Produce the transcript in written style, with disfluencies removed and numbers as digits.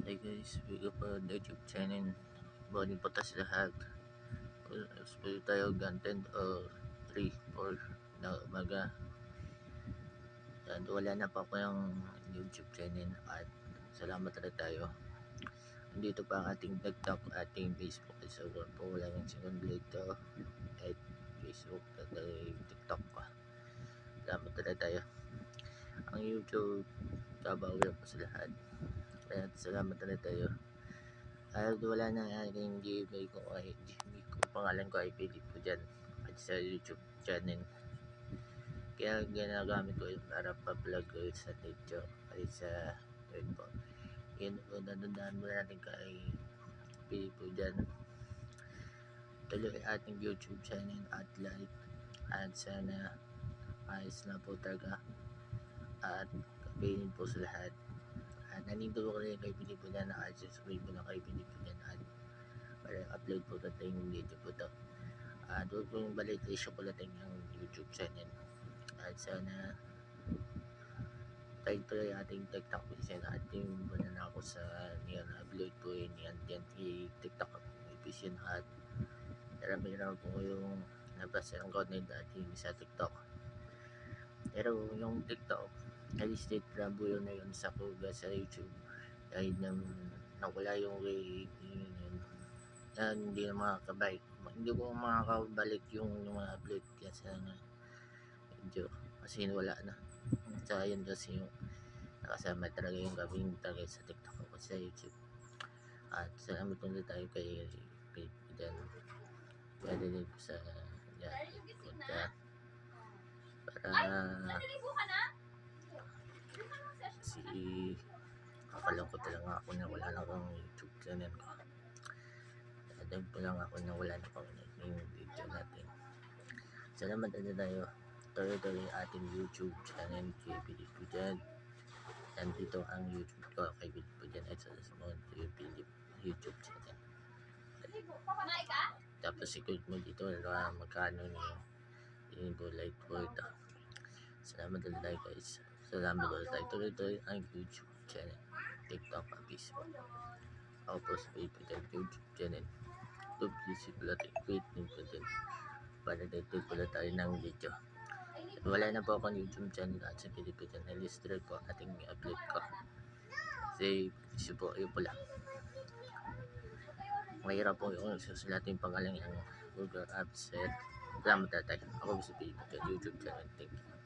Hi guys, bigyan po ng YouTube channel. Morning po tayo sa lahat. Pwede tayo gantin o 3, 4 na umaga. And wala na po ako yung YouTube channel at salamat na tayo. Dito pa ang ating TikTok, ating Facebook. So po wala yung single dito at Facebook at TikTok pa. Salamat na tayo. Ang YouTube, kabawi po sa lahat. At salamat na tayo. Kahit wala na aking Gmail ko ay Gmail ko, pangalan ko ay Philip po dyan at sa YouTube channel. Kaya ginagamit ko yun para pa-vlog ko sa video ay sa yun po. Yun po, nanundaan mo natin kay Philip po dyan. Tuloy ating YouTube channel at like at sana ayos na po talaga at kapainin po sa lahat. At nandito ko rin kay Philip po dyan at subscribe po na kay Philip po dyan at para upload po natin yung video po ito. Doon po yung validation po natin yung YouTube channel. At sana tayo tuloy ating TikTok vision at yung muna na ako sa niyan upload po yun yan TikTok vision at marami na po yung nabasa ng content ating sa TikTok. Pero yung TikTok ay state rabo yun na yun sa kuga sa YouTube dahil nawala yung rating yun. Yan, hindi na makakabalik. Hindi ko makakabalik yung mga upload kasi na video kasi wala na. Sa yun kasi yung nakasama talaga yung gawin talaga sa TikTok o sa YouTube. At salamat ulit tayo kay Pidan. Pwede din sa yan, punta para kasi kakalungkot lang ako na wala lang akong YouTube channel ko. Alam po lang ako na wala na akong yung video natin. Salamat na tayo. Tuloy-tuloy ating YouTube channel kay Philip po dyan. Nandito ang YouTube ko kay Philip po dyan at sa sumunod yung Philip YouTube channel. Tapos i-click mo dito na magkano yung bullet po ito. Salamat na tayo guys. Salamat na tayo. Tuloy-tuloy ang YouTube channel. TikTok at Facebook. Ako po sa Philip po dyan YouTube channel. Please pala tayo quit po dyan. Para dito pala tayo ng video. Wala na po akong YouTube channel at sa Pilipinas na lister po ating i-upload ko. Kasi gusto po yun pala. Mahirap po yung susulatin pangalan ng Google Apps. Salamat na tayo. Ako gusto Pilipinas YouTube channel. Thank you.